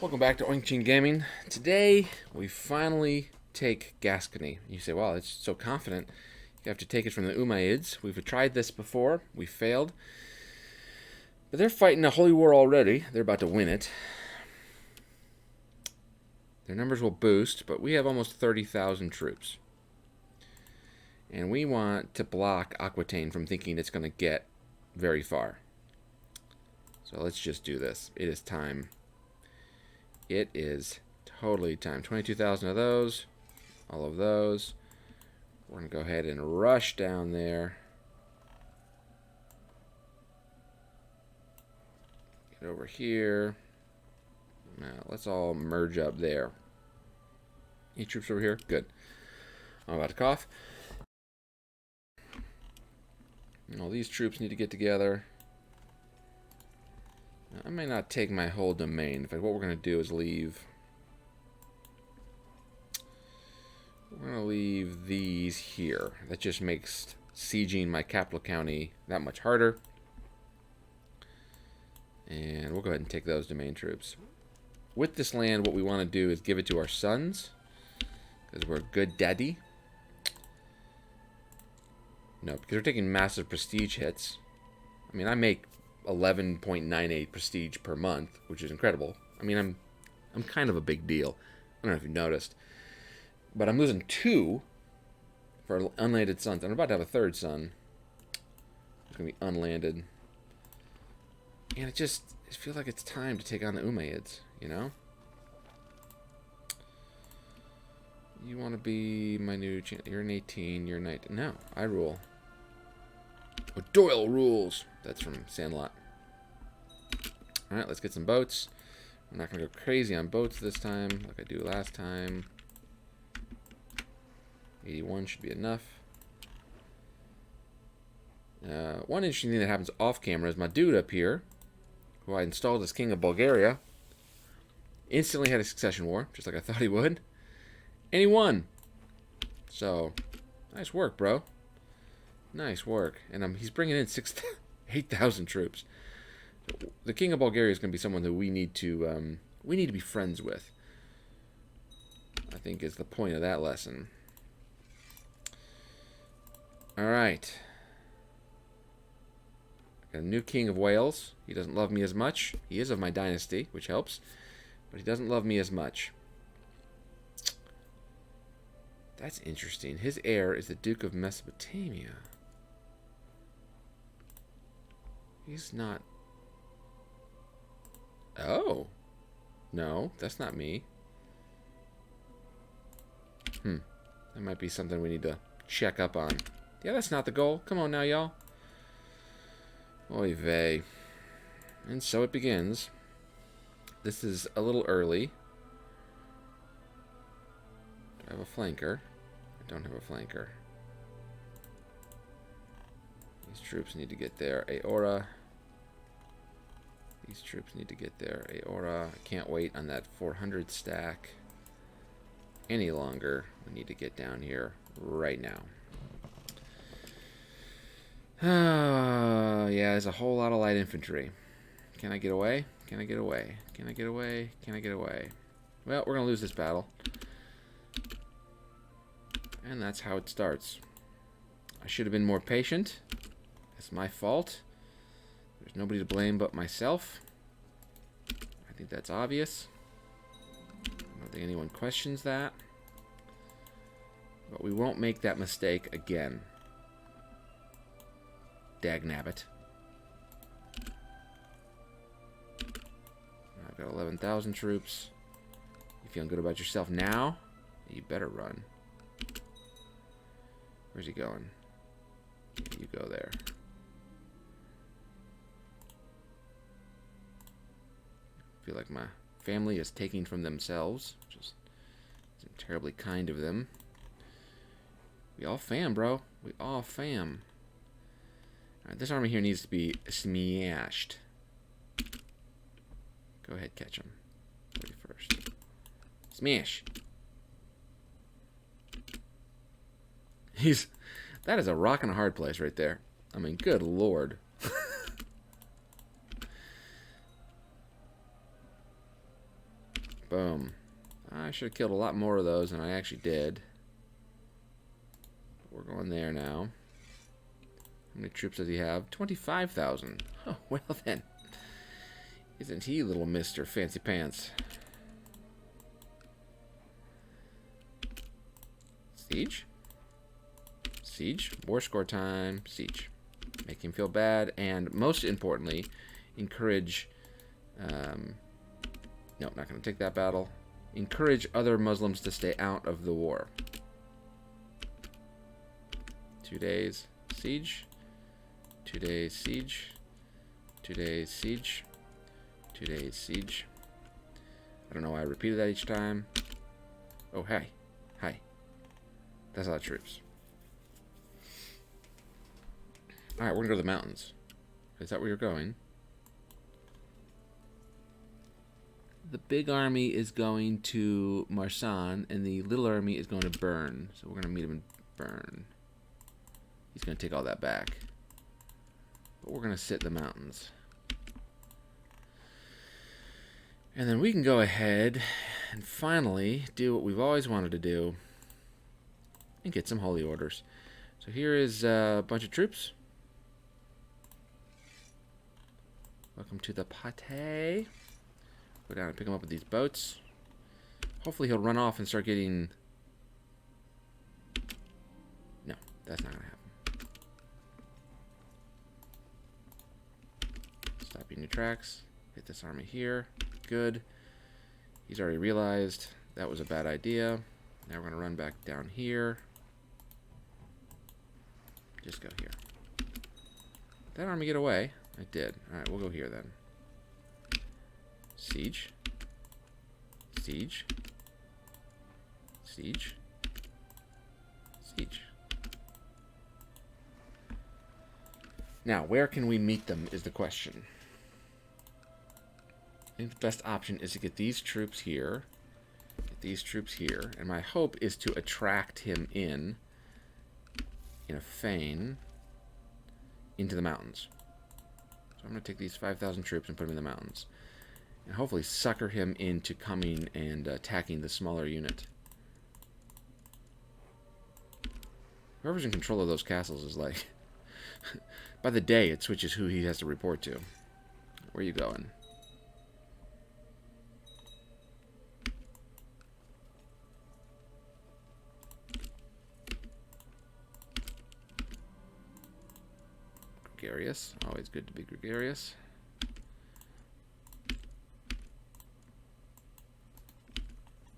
Welcome back to OinkGaming. Today, we finally take Gascony. You say, wow, it's so confident. You have to take it from the Umayyads. We've tried this before. We failed. But they're fighting a holy war already. They're about to win it. Their numbers will boost, but we have almost 30,000 troops. And we want to block Aquitaine from thinking it's going to get very far. So let's just do this. It is time. It is totally time. 22,000 of those. All of those. We're going to go ahead and rush down there. Get over here. Now, let's all merge up there. Any troops over here? Good. I'm about to cough. All these troops need to get together. Now, I may not take my whole domain. In fact, what we're going to do is leave... We're going to leave these here. That just makes sieging my capital county that much harder. And we'll go ahead and take those domain troops. With this land, what we want to do is give it to our sons. Because we're a good daddy. No, because we're taking massive prestige hits. I mean, I make 11.98 prestige per month, which is incredible. I mean, I'm kind of a big deal. I don't know if you've noticed. But I'm losing 2 for unlanded sons. I'm about to have a third son. It's going to be unlanded. And it feels like it's time to take on the Umayyads, you know? You want to be my new champ. You're an 18, you're a 19. No, I rule. Oh, Doyle rules. That's from Sandlot. Alright, let's get some boats. I'm not going to go crazy on boats this time, like I do last time. 81 should be enough. One interesting thing that happens off camera is my dude up here, who I installed as King of Bulgaria, instantly had a succession war, just like I thought he would. And he won. So, nice work, bro. Nice work. And he's bringing in 8,000 troops. The King of Bulgaria is going to be someone that we need to be friends with. I think is the point of that lesson. All right. Got a new King of Wales. He doesn't love me as much. He is of my dynasty, which helps, but he doesn't love me as much. That's interesting. His heir is the Duke of Mesopotamia. He's not... Oh. No, that's not me. That might be something we need to check up on. Yeah, that's not the goal. Come on now, y'all. Oy vey. And so it begins. This is a little early. Do I have a flanker? I don't have a flanker. These troops need to get there. Aora. These troops need to get there. Aora. I can't wait on that 400 stack any longer. We need to get down here right now. Yeah, there's a whole lot of light infantry. Can I get away? Can I get away? Can I get away? Can I get away? Well, we're going to lose this battle. And that's how it starts. I should have been more patient. It's my fault. There's nobody to blame but myself. I think that's obvious. I don't think anyone questions that. But we won't make that mistake again. Dagnabbit. I've got 11,000 troops. You feeling good about yourself now? You better run. Where's he going? You go there. I feel like my family is taking from themselves, which is terribly kind of them. We all fam, bro. We all fam. Alright, this army here needs to be smashed. Go ahead, catch him. 31st. Smash! That is a rock and a hard place right there. I mean, good lord. Boom. I should have killed a lot more of those than I actually did. We're going there now. How many troops does he have? 25,000. Oh, well then. Isn't he little Mr. Fancy Pants? Siege? Siege. War score time. Siege. Make him feel bad. And most importantly, encourage... no, not going to take that battle. Encourage other Muslims to stay out of the war. 2 days. Siege. 2 days. Siege. 2 days. Siege. 2 days. Siege. I don't know why I repeated that each time. Oh, hey. Hi. That's a lot of troops. Alright, we're going to go to the mountains. Is that where you're going? The big army is going to Marsan, and the little army is going to Bern. So we're going to meet him in Bern. He's going to take all that back. But we're going to sit in the mountains. And then we can go ahead and finally do what we've always wanted to do and get some holy orders. So here is a bunch of troops. Welcome to the Pate. Go down and pick him up with these boats. Hopefully he'll run off and start getting... No, that's not going to happen. Stop in your tracks. Hit this army here. Good. He's already realized that was a bad idea. Now we're going to run back down here. Just go here. Did that army get away? It did. Alright, we'll go here then. Siege. Siege. Siege. Siege. Now, where can we meet them is the question. I think the best option is to get these troops here. Get these troops here. And my hope is to attract him in a feign into the mountains. So I'm going to take these 5,000 troops and put them in the mountains. And hopefully sucker him into coming and attacking the smaller unit. Whoever's in control of those castles is like... by the day, it switches who he has to report to. Where are you going? Gregarious. Always good to be gregarious.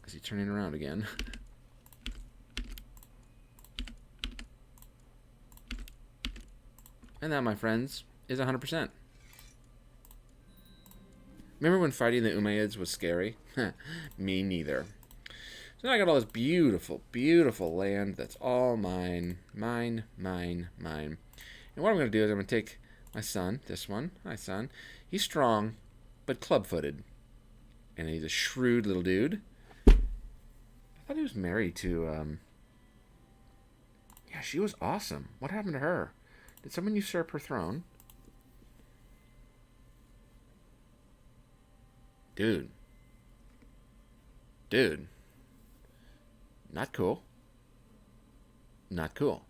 Is he turning around again? And that, my friends, is 100%. Remember when fighting the Umayyads was scary? Me neither. So now I got all this beautiful, beautiful land that's all mine. Mine, mine, mine. And what I'm going to do is I'm going to take my son, this one. Hi, son. He's strong, but club-footed. And he's a shrewd little dude. I thought he was married to, yeah, she was awesome. What happened to her? Did someone usurp her throne? Dude. Dude. Not cool. Not cool.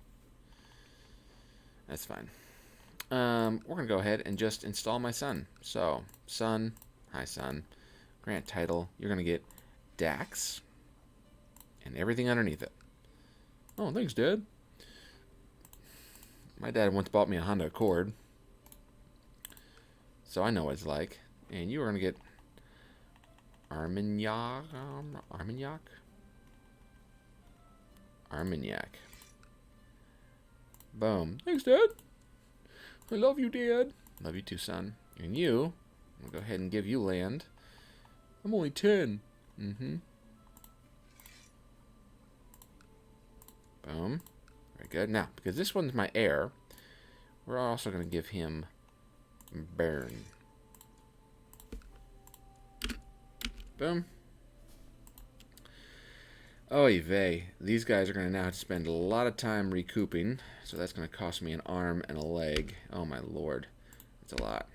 That's fine. We're going to go ahead and just install my son. So, son. Hi, son. Grant title. You're going to get Dax. And everything underneath it. Oh, thanks, Dad. My dad once bought me a Honda Accord. So I know what it's like. And you are going to get Armagnac. Armagnac? Armagnac. Boom. Thanks, Dad. I love you, Dad. Love you too, son. And you, I'm going to go ahead and give you land. I'm only 10. Mm-hmm. Boom. Very good. Now, because this one's my heir, we're also going to give him Bern. Boom. Oy vey. These guys are going to now have to spend a lot of time recouping, so that's going to cost me an arm and a leg. Oh my lord. That's a lot.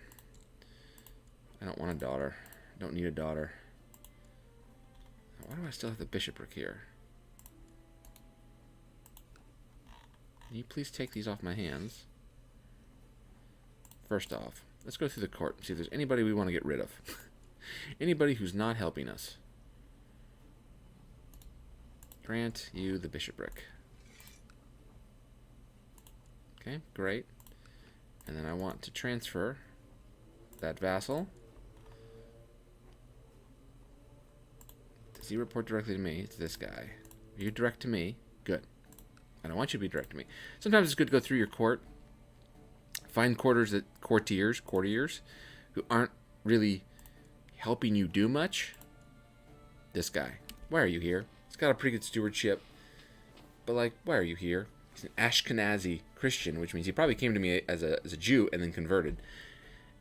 I don't want a daughter. I don't need a daughter. Why do I still have the bishopric here? Can you please take these off my hands? First off, let's go through the court and see if there's anybody we want to get rid of. Anybody who's not helping us. Grant you the bishopric. Okay, great. And then I want to transfer that vassal. Does he report directly to me? It's this guy. Are you direct to me? Good. I don't want you to be direct to me. Sometimes it's good to go through your court. Find courtiers who aren't really helping you do much. This guy. Why are you here? He's got a pretty good stewardship. But, like, why are you here? He's an Ashkenazi Christian, which means he probably came to me as a Jew and then converted.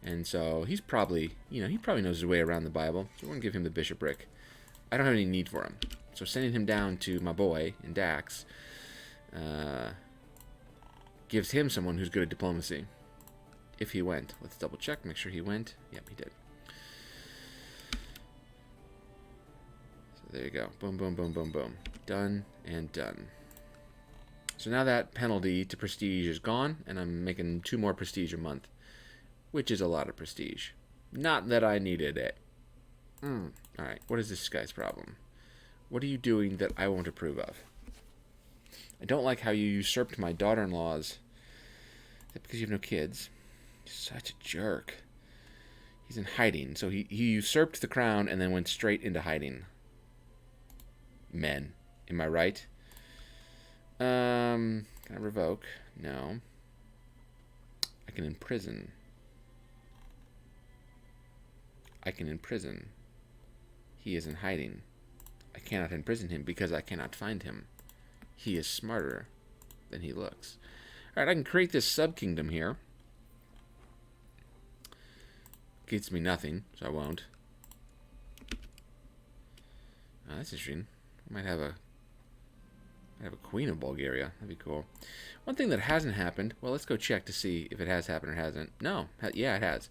And so he's probably, he probably knows his way around the Bible. So we're going to give him the bishopric. I don't have any need for him. So sending him down to my boy in Dax gives him someone who's good at diplomacy. If he went. Let's double check, make sure he went. Yep, he did. So there you go. Boom, boom, boom, boom, boom. Done and done. So now that penalty to prestige is gone, and I'm making 2 more prestige a month, which is a lot of prestige. Not that I needed it. Alright, what is this guy's problem? What are you doing that I won't approve of? I don't like how you usurped my daughter-in-laws. Is that because you have no kids? You're such a jerk. He's in hiding. So he usurped the crown and then went straight into hiding. Men. Am I right? Can I revoke? No. I can imprison. I can imprison. He is in hiding. I cannot imprison him because I cannot find him. He is smarter than he looks. Alright, I can create this sub-kingdom here. Gets me nothing, so I won't. Oh, that's interesting. I might have a queen of Bulgaria. That'd be cool. One thing that hasn't happened, well, let's go check to see if it has happened or hasn't. No, yeah, it has.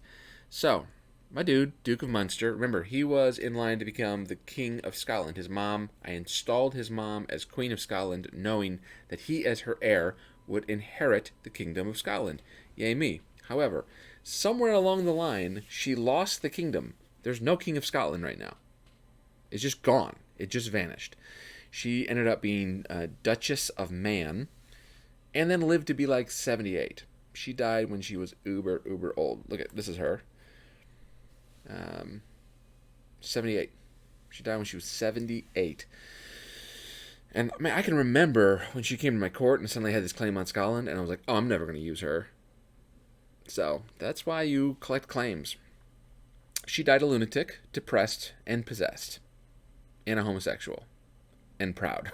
So, my dude, Duke of Munster, remember, he was in line to become the King of Scotland. His mom, I installed his mom as Queen of Scotland, knowing that he, as her heir, would inherit the Kingdom of Scotland. Yay me. However, somewhere along the line, she lost the kingdom. There's no King of Scotland right now. It's just gone. It just vanished. She ended up being Duchess of Man, and then lived to be like 78. She died when she was uber old. Look at, this is her. 78. She died when she was 78. And man, I can remember when she came to my court and suddenly had this claim on Scotland, and I was like, oh, I'm never going to use her. So that's why you collect claims. She died a lunatic, depressed, and possessed, and a homosexual, and proud.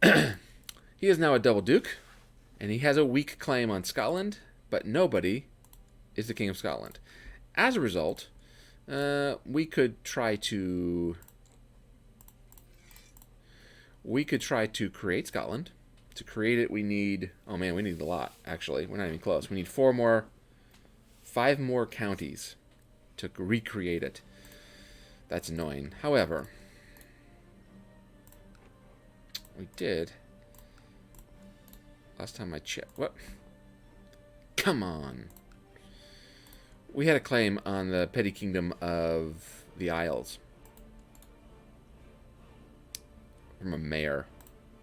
He is now a double duke, and he has a weak claim on Scotland, but nobody is the King of Scotland. As a result, we could try to create Scotland. To create it, we need, oh man, we need a lot, actually. We're not even close. We need 5 more counties to recreate it. That's annoying. However, we did, last time I checked, what? Come on. We had a claim on the petty kingdom of the Isles from a mayor,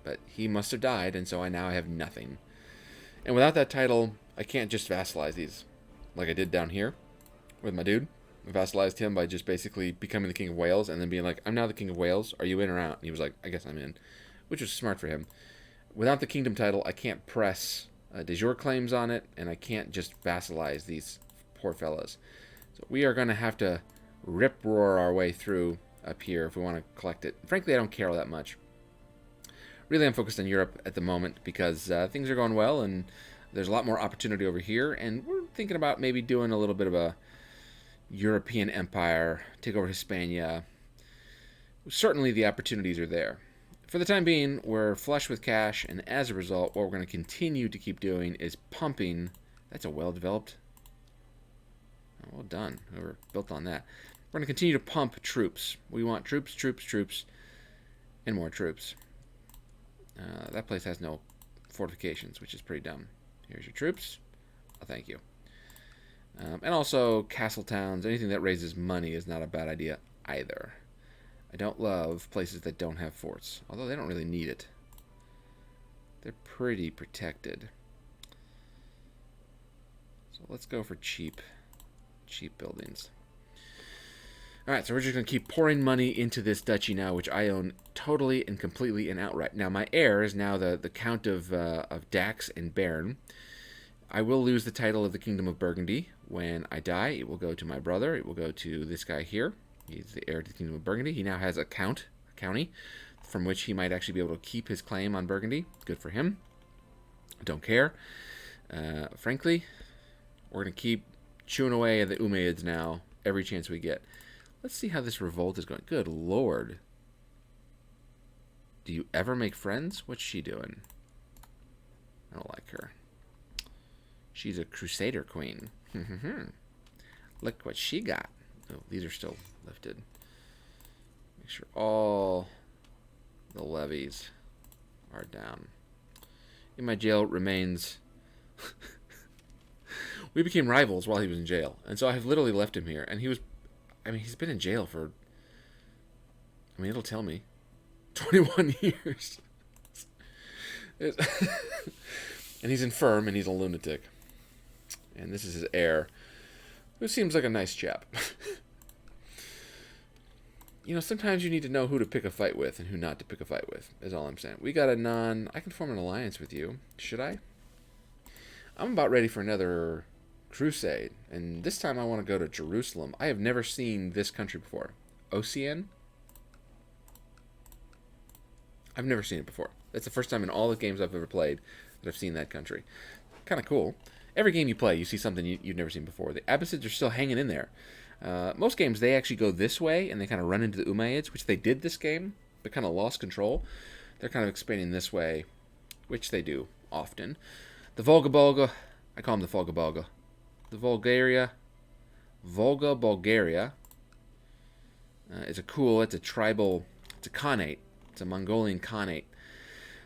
but he must have died, and so I now have nothing. And without that title, I can't just vassalize these like I did down here with my dude. I vassalized him by just basically becoming the King of Wales and then being like, I'm now the King of Wales. Are you in or out? And he was like, I guess I'm in, which was smart for him. Without the kingdom title, I can't press de jure claims on it, and I can't just vassalize these poor fellas. So we are going to have to rip-roar our way through up here if we want to collect it. Frankly, I don't care all that much. Really, I'm focused on Europe at the moment because things are going well, and there's a lot more opportunity over here, and we're thinking about maybe doing a little bit of a European empire, take over Hispania. Certainly the opportunities are there. For the time being, we're flush with cash, and as a result, what we're going to continue to keep doing is pumping. That's a well-developed. Oh, well done, whoever built on that. We're going to continue to pump troops. We want troops, troops, troops, and more troops. That place has no fortifications, which is pretty dumb. Here's your troops. Oh, thank you. And also, castle towns, anything that raises money is not a bad idea either. I don't love places that don't have forts, although they don't really need it. They're pretty protected. So let's go for cheap buildings. Alright, so we're just going to keep pouring money into this duchy now, which I own totally and completely and outright. Now, my heir is now the Count of Dax and Bern. I will lose the title of the Kingdom of Burgundy. When I die, it will go to my brother. It will go to this guy here. He's the heir to the Kingdom of Burgundy. He now has a county, from which he might actually be able to keep his claim on Burgundy. Good for him. Don't care. Frankly, we're going to keep chewing away at the Umayyads now, every chance we get. Let's see how this revolt is going. Good lord. Do you ever make friends? What's she doing? I don't like her. She's a crusader queen. Look what she got. Oh, these are still lifted. Make sure all the levies are down. In my jail remains... We became rivals while he was in jail. And so I've literally left him here. And he was... I mean, he's been in jail for... I mean, it'll tell me. 21 years. And he's infirm and he's a lunatic. And this is his heir, who seems like a nice chap. You know, sometimes you need to know who to pick a fight with and who not to pick a fight with, is all I'm saying. We got a non... I can form an alliance with you. Should I? I'm about ready for another crusade. And this time I want to go to Jerusalem. I have never seen this country before. Ocean? I've never seen it before. That's the first time in all the games I've ever played that I've seen that country. Kind of cool. Every game you play, you see something you've never seen before. The Abbasids are still hanging in there. Most games, they actually go this way, and they kind of run into the Umayyads, which they did this game, but kind of lost control. They're kind of expanding this way, which they do often. The Volga, I call them the Volga. The Bulgaria is it's a tribal, it's a khanate. It's a Mongolian khanate.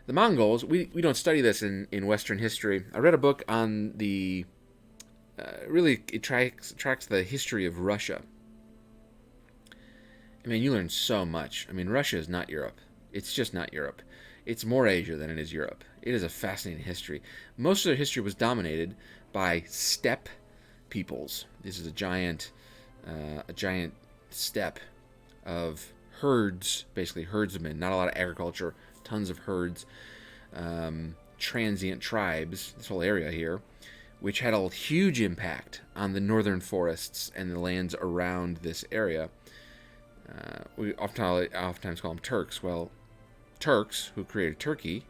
The Mongols, we don't study this in Western history. I read a book on the... really, it tracks the history of Russia. I mean, you learn so much. I mean, Russia is not Europe. It's just not Europe. It's more Asia than it is Europe. It is a fascinating history. Most of their history was dominated by steppe peoples. This is a giant steppe of herds, basically herdsmen, not a lot of agriculture, tons of herds, transient tribes, this whole area here, which had a huge impact on the northern forests and the lands around this area. We oftentimes call them Turks. Well, Turks, who created Turkey,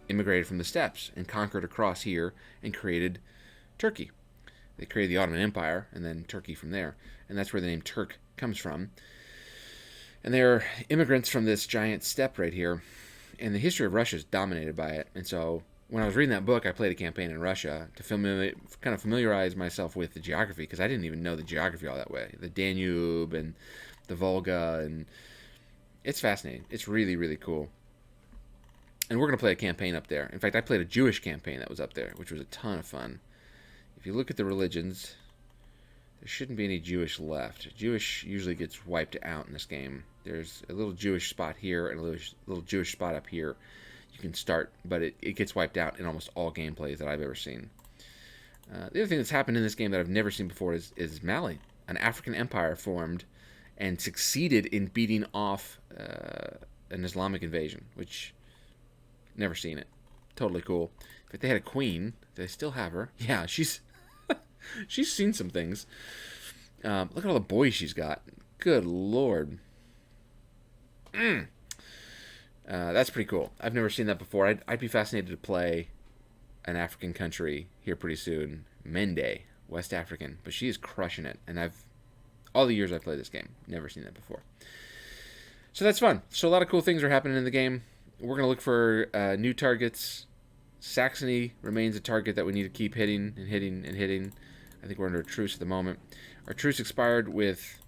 immigrated from the steppes and conquered across here and created Turkey. They created the Ottoman Empire and then Turkey from there. And that's where the name Turk comes from. And they're immigrants from this giant steppe right here. And the history of Russia is dominated by it. And so when I was reading that book, I played a campaign in Russia to kind of familiarize myself with the geography, because I didn't even know the geography all that way. The Danube and the Volga, and it's fascinating. It's really, really cool. And we're going to play a campaign up there. In fact, I played a Jewish campaign that was up there, which was a ton of fun. If you look at the religions, there shouldn't be any Jewish left. Jewish usually gets wiped out in this game. There's a little Jewish spot here and a little Jewish spot up here. You can start, but it gets wiped out in almost all gameplays that I've ever seen. The other thing that's happened in this game that I've never seen before is Mali. An African empire formed and succeeded in beating off an Islamic invasion, which... never seen it. Totally cool. If they had a queen, they still have her. Yeah, she's she's seen some things. Look at all the boys she's got. Good lord. That's pretty cool. I've never seen that before. I'd be fascinated to play an African country here pretty soon. Mende, West African, but she is crushing it. And all the years I've played this game, never seen that before. So that's fun. So a lot of cool things are happening in the game. We're going to look for new targets. Saxony remains a target that we need to keep hitting and hitting and hitting. I think we're under a truce at the moment. Our truce expired with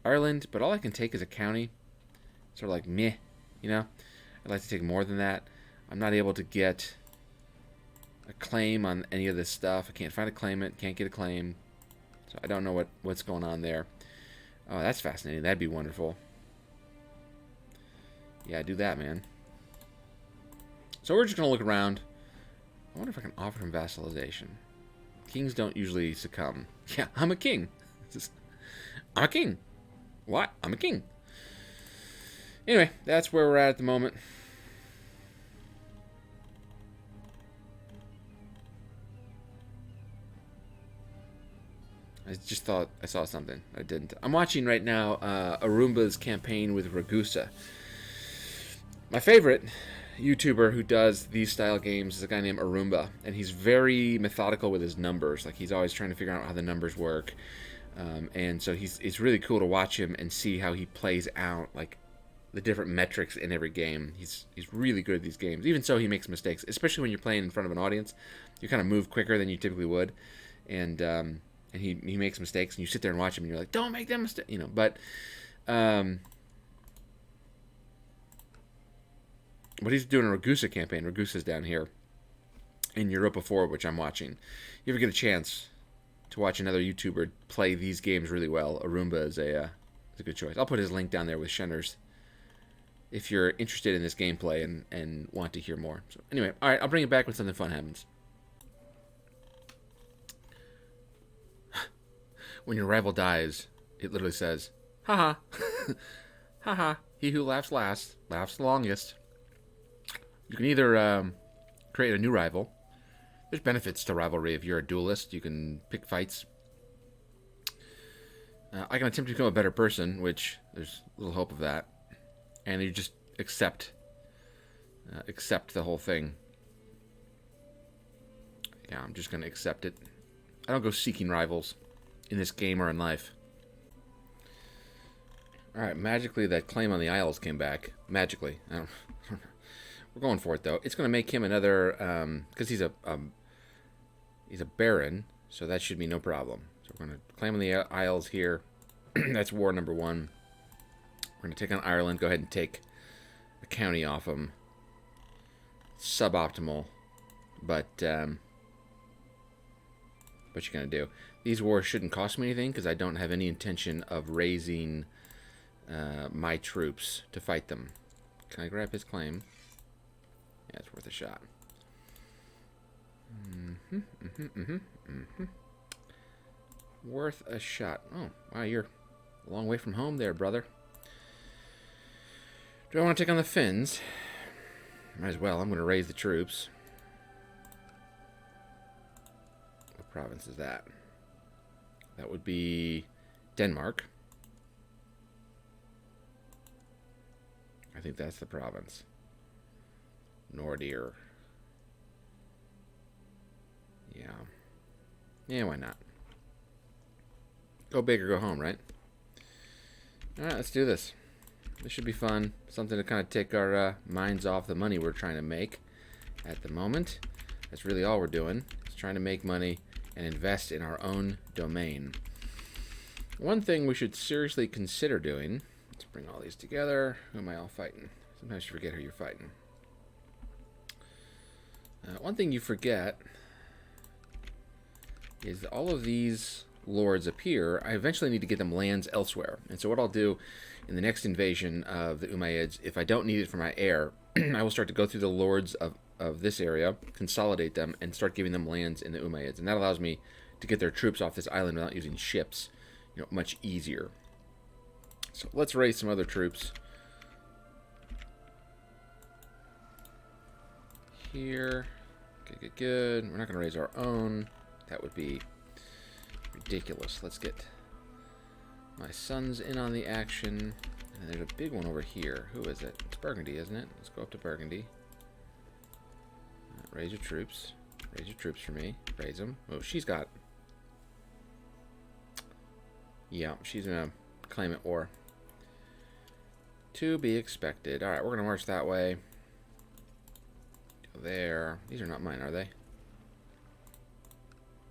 Ireland, but all I can take is a county. Sort of like meh, you know? I'd like to take more than that. I'm not able to get a claim on any of this stuff. I can't find a claimant, can't get a claim. So I don't know what's going on there. Oh, that's fascinating. That'd be wonderful. Yeah, do that, man. So we're just going to look around. I wonder if I can offer him vassalization. Kings don't usually succumb. Yeah, I'm a king. I'm a king. What? I'm a king. Anyway, that's where we're at the moment. I just thought I saw something. I didn't. I'm watching right now Arumba's campaign with Ragusa. My favorite YouTuber who does these style games is a guy named Arumba, and he's very methodical with his numbers. Like, he's always trying to figure out how the numbers work, and so it's really cool to watch him and see how he plays out like the different metrics in every game. He's really good at these games. Even so, he makes mistakes, especially when you're playing in front of an audience. You kind of move quicker than you typically would, and he makes mistakes, and you sit there and watch him, and you're like, don't make that mistake, you know. But he's doing a Ragusa campaign. Ragusa's down here in Europa 4, which I'm watching. You ever get a chance to watch another YouTuber play these games really well, Arumba is a good choice. I'll put his link down there with Shenner's if you're interested in this gameplay and want to hear more. So anyway, all right, I'll bring it back when something fun happens. When your rival dies, it literally says, haha, haha, he who laughs last, laughs the longest. You can either create a new rival. There's benefits to rivalry. If you're a duelist, you can pick fights. I can attempt to become a better person, which there's little hope of that. And you just accept the whole thing. Yeah, I'm just going to accept it. I don't go seeking rivals in this game or in life. Alright, magically that claim on the Isles came back. Magically. I don't know. We're going for it, though. It's going to make him another, because he's a baron, so that should be no problem. So we're going to claim on the Isles here. That's war number 1. We're going to take on Ireland. Go ahead and take a county off him. Suboptimal, but what you going to do? These wars shouldn't cost me anything because I don't have any intention of raising my troops to fight them. Can I grab his claim? Yeah, it's worth a shot. Worth a shot. Oh, wow, you're a long way from home there, brother. Do I want to take on the Finns? Might as well. I'm going to raise the troops. What province is that? That would be Denmark. I think that's the province. Nordir. Yeah. Yeah, why not? Go big or go home, right? Alright, let's do this. This should be fun. Something to kind of take our minds off the money we're trying to make at the moment. That's really all we're doing. Is trying to make money and invest in our own domain. One thing we should seriously consider doing. Let's bring all these together. Who am I all fighting? Sometimes you forget who you're fighting. One thing you forget is that all of these lords up here, I eventually need to get them lands elsewhere. And so what I'll do in the next invasion of the Umayyads, if I don't need it for my heir, I will start to go through the lords of this area, consolidate them, and start giving them lands in the Umayyads. And that allows me to get their troops off this island without using ships, much easier. So let's raise some other troops. Here. Okay, good. We're not going to raise our own. That would be ridiculous. Let's get my sons in on the action. And there's a big one over here. Who is it? It's Burgundy, isn't it? Let's go up to Burgundy. Raise your troops. Raise your troops for me. Raise them. Oh, she's got... Yeah, she's going to claim it war. To be expected. Alright, we're going to march that way. Go there. These are not mine, are they?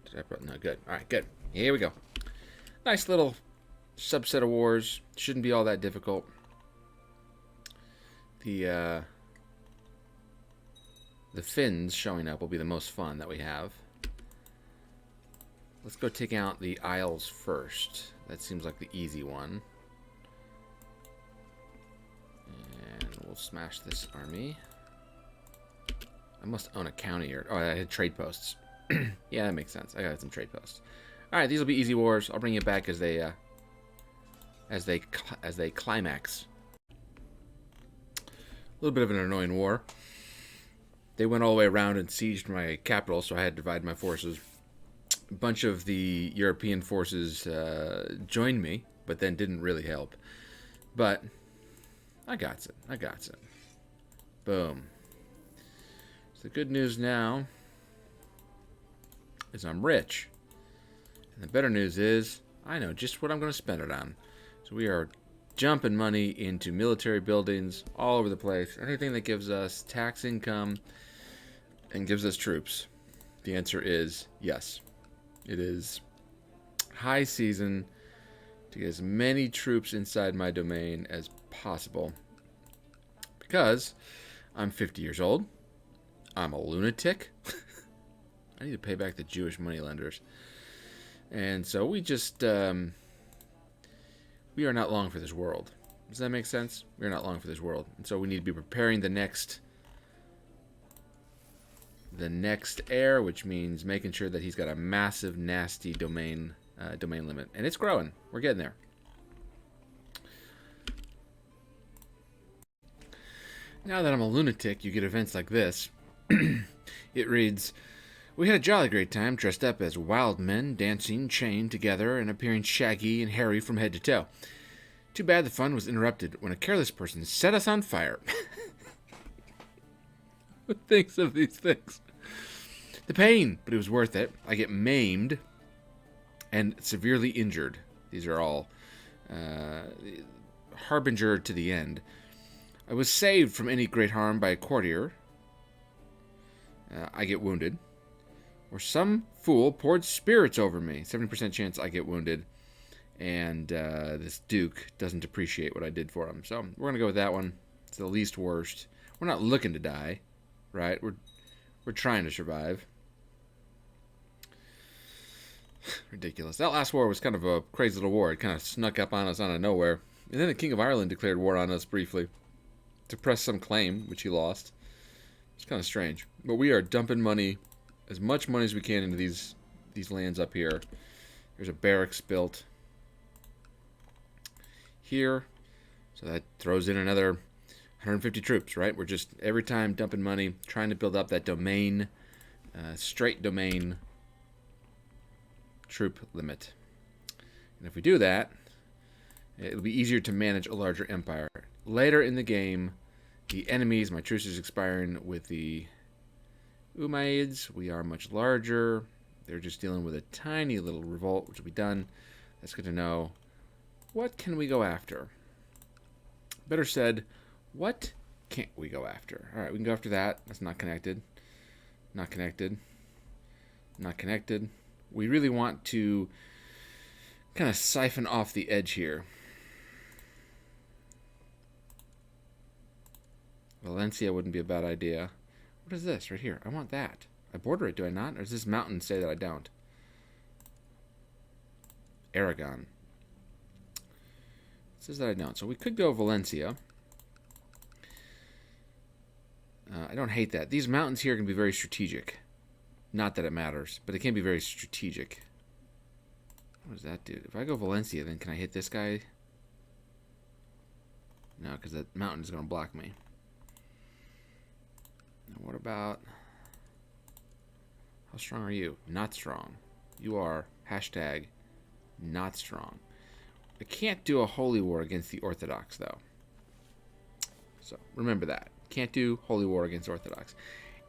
Did I put... No, good. Alright, good. Here we go. Nice little subset of wars. Shouldn't be all that difficult. The Finns showing up will be the most fun that we have. Let's go take out the Isles first. That seems like the easy one. And we'll smash this army. I must own a county here. Oh, I had trade posts. Yeah, that makes sense. I got some trade posts. All right, these will be easy wars. I'll bring you back as they climax. A little bit of an annoying war. They went all the way around and sieged my capital, so I had to divide my forces. A bunch of the European forces joined me, but then didn't really help. But I got it. I got it. Boom. So the good news now is I'm rich. And the better news is I know just what I'm going to spend it on. So we are jumping money into military buildings all over the place. Anything that gives us tax income and gives us troops. The answer is yes. It is high season to get as many troops inside my domain as possible. Because I'm 50 years old. I'm a lunatic. I need to pay back the Jewish moneylenders. And so we just, we are not long for this world. Does that make sense? We are not long for this world. And so we need to be preparing the next heir, which means making sure that he's got a massive, nasty domain limit. And it's growing. We're getting there. Now that I'm a lunatic, you get events like this. It reads, "We had a jolly great time dressed up as wild men, dancing, chained together, and appearing shaggy and hairy from head to toe. Too bad the fun was interrupted when a careless person set us on fire." Who thinks of these things? The pain, but it was worth it. I get maimed and severely injured. These are all harbinger to the end. I was saved from any great harm by a courtier. I get wounded. Or some fool poured spirits over me. 70% chance I get wounded. And this Duke doesn't appreciate what I did for him. So we're going to go with that one. It's the least worst. We're not looking to die, right? We're trying to survive. Ridiculous. That last war was kind of a crazy little war. It kind of snuck up on us out of nowhere. And then the King of Ireland declared war on us briefly to press some claim, which he lost. It's kind of strange. But we are dumping money, as much money as we can, into these lands up here. There's a barracks built here. So that throws in another 150 troops, right? We're just, every time, dumping money, trying to build up that domain, straight domain troop limit. And if we do that, it'll be easier to manage a larger empire. Later in the game, the enemies, my truce is expiring with the Umayyads. We are much larger. They're just dealing with a tiny little revolt, which will be done. That's good to know. What can we go after? Better said, what can't we go after? All right, we can go after that. That's not connected. Not connected. Not connected. We really want to kind of siphon off the edge here. Valencia wouldn't be a bad idea. What is this right here? I want that. I border it, do I not? Or does this mountain say that I don't? Aragon. It says that I don't. So we could go Valencia. I don't hate that. These mountains here can be very strategic. Not that it matters, but it can be very strategic. What does that do? If I go Valencia, then can I hit this guy? No, because that mountain is going to block me. Now what about... How strong are you? Not strong. You are hashtag not strong. I can't do a holy war against the Orthodox, though. So remember that. Can't do holy war against Orthodox.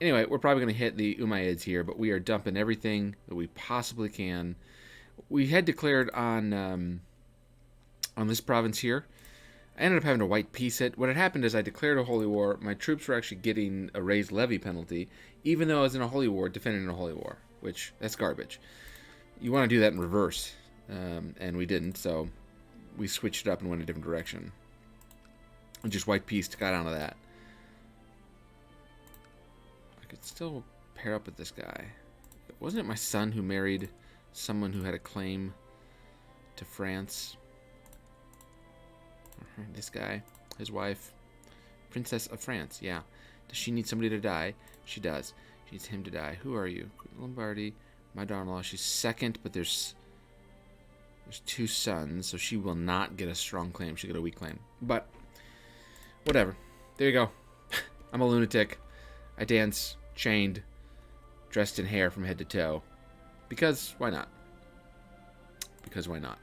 Anyway, we're probably going to hit the Umayyads here, but we are dumping everything that we possibly can. We had declared on this province here. I ended up having to white peace it. What had happened is I declared a holy war. My troops were actually getting a raised levy penalty, even though I was in a holy war, defending a holy war, which, that's garbage. You want to do that in reverse, and we didn't, so we switched it up and went a different direction. And just white peace got onto that. I could still pair up with this guy. Wasn't it my son who married someone who had a claim to France? This guy, his wife, Princess of France, yeah. Does she need somebody to die? She does. She needs him to die. Who are you? Lombardy, my daughter-in-law. She's second, but there's 2 sons, so she will not get a strong claim. She'll get a weak claim. But, whatever. There you go. I'm a lunatic. I dance, chained, dressed in hair from head to toe. Because, why not? Because why not?